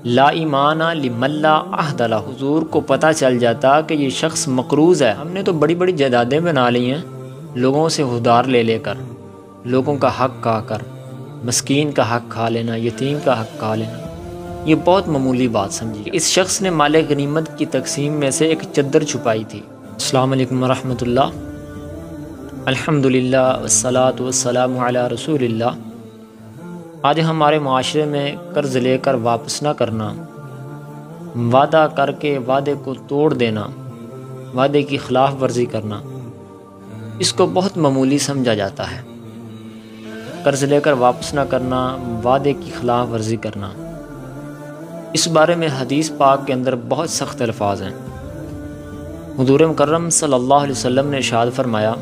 لا ایمان لمن لا عہد لہ، حضور کو پتہ چل جاتا کہ یہ شخص مقروض ہے۔ ہم نے تو بڑی بڑی جائیدادیں بنا لی ہیں لوگوں سے ادھار لے لے کر، لوگوں کا حق کھا کر، مسکین کا حق کھا لینا، یتیم کا حق کھا لینا، یہ بہت معمولی بات سمجھی۔ اس شخص نے مال غنیمت کی تقسیم میں سے ایک چادر چھپائی تھی۔ السلام علیکم ورحمۃ اللہ۔ الحمدللہ والصلاۃ والسلام علی رسول اللہ۔ آج ہمارے معاشرے میں قرض لے کر واپس نہ کرنا، وعدہ کر کے وعدے کو توڑ دینا، وعدے کی خلاف ورزی کرنا، اس کو بہت معمولی سمجھا جاتا ہے۔ قرض لے کر واپس نہ کرنا، وعدے کی خلاف ورزی کرنا، اس بارے میں حدیث پاک کے اندر بہت سخت الفاظ ہیں۔ حضور مکرم صلی اللہ علیہ وسلم نے ارشاد فرمایا،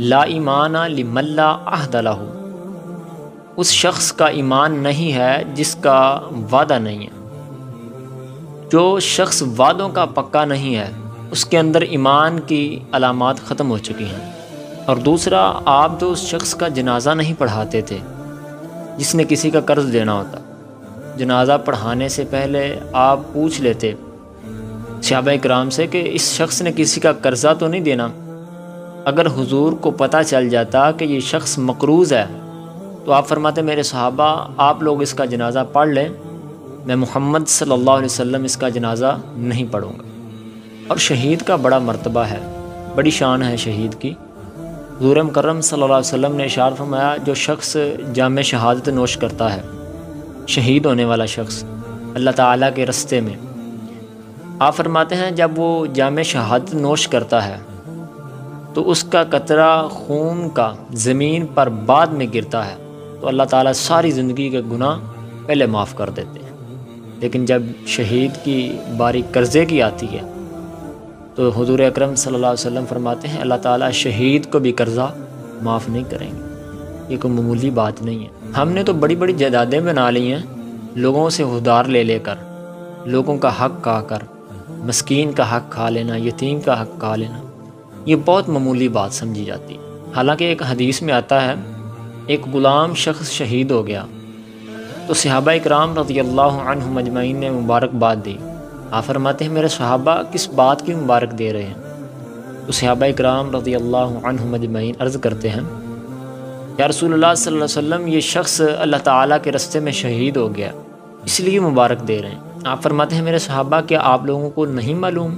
لا ایمان لمن لا عہد لہ، اس شخص کا ایمان نہیں ہے جس کا وعدہ نہیں ہے۔ جو شخص وعدوں کا پکا نہیں ہے اس کے اندر ایمان کی علامات ختم ہو چکی ہیں۔ اور دوسرا، آپ جو اس شخص کا جنازہ نہیں پڑھاتے تھے جس نے کسی کا قرض دینا ہوتا، جنازہ پڑھانے سے پہلے آپ پوچھ لیتے صحابہ کرام سے کہ اس شخص نے کسی کا قرضہ تو نہیں دینا۔ اگر حضور کو پتہ چل جاتا کہ یہ شخص مقروض ہے تو آپ فرماتے، میرے صحابہ آپ لوگ اس کا جنازہ پڑھ لیں، میں محمد صلی اللہ علیہ وسلم اس کا جنازہ نہیں پڑھوں گا۔ اور شہید کا بڑا مرتبہ ہے، بڑی شان ہے شہید کی۔ حضور مکرم صلی اللہ علیہ وسلم نے ارشاد فرمایا، جو شخص جام شہادت نوش کرتا ہے، شہید ہونے والا شخص اللہ تعالیٰ کے رستے میں، آپ فرماتے ہیں جب وہ جام شہادت نوش کرتا ہے تو اس کا قطرہ خون کا زمین پر بعد میں گرتا ہے تو اللہ تعالیٰ ساری زندگی کے گناہ پہلے معاف کر دیتے ہیں۔ لیکن جب شہید کی باری قرضے کی آتی ہے تو حضور اکرم صلی اللہ علیہ وسلم فرماتے ہیں اللہ تعالیٰ شہید کو بھی قرضہ معاف نہیں کریں گے۔ یہ کوئی معمولی بات نہیں ہے۔ ہم نے تو بڑی بڑی جائیدادیں بنا لی ہیں لوگوں سے ادھار لے لے کر، لوگوں کا حق کھا کر، مسکین کا حق کھا لینا، یتیم کا حق کھا لینا، یہ بہت معمولی بات سمجھی جاتی ہے۔ حالانکہ ایک حدیث میں آتا ہے، ایک غلام شخص شہید ہو گیا تو صحابہ اکرام رضی اللہ عنہم اجمعین نے مبارکباد دی۔ آپ فرماتے ہیں میرے صحابہ کس بات کی مبارک دے رہے ہیں؟ تو صحابہ اکرام رضی اللہ عنہم اجمعین عرض کرتے ہیں، یا رسول اللہ صلی اللہ علیہ وسلم یہ شخص اللہ تعالیٰ کے رستے میں شہید ہو گیا اس لیے مبارک دے رہے ہیں۔ آپ فرماتے ہیں میرے صحابہ کیا آپ لوگوں کو نہیں معلوم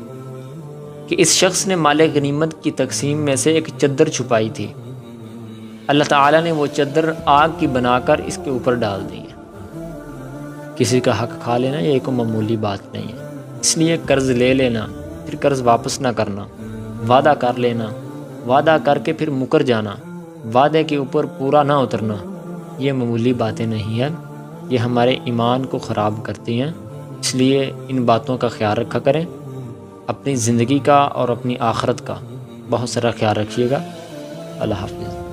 کہ اس شخص نے مال غنیمت کی تقسیم میں سے ایک چادر چھپائی تھی، اللہ تعالیٰ نے وہ چادر آگ کی بنا کر اس کے اوپر ڈال دی ہے۔ کسی کا حق کھا لینا یہ ایک معمولی بات نہیں ہے۔ اس لیے قرض لے لینا پھر قرض واپس نہ کرنا، وعدہ کر لینا، وعدہ کر کے پھر مکر جانا، وعدے کے اوپر پورا نہ اترنا، یہ معمولی باتیں نہیں ہیں، یہ ہمارے ایمان کو خراب کرتی ہیں۔ اس لیے ان باتوں کا خیال رکھا کریں، اپنی زندگی کا اور اپنی آخرت کا بہت سارا خیال رکھیے گا۔ اللہ حافظ۔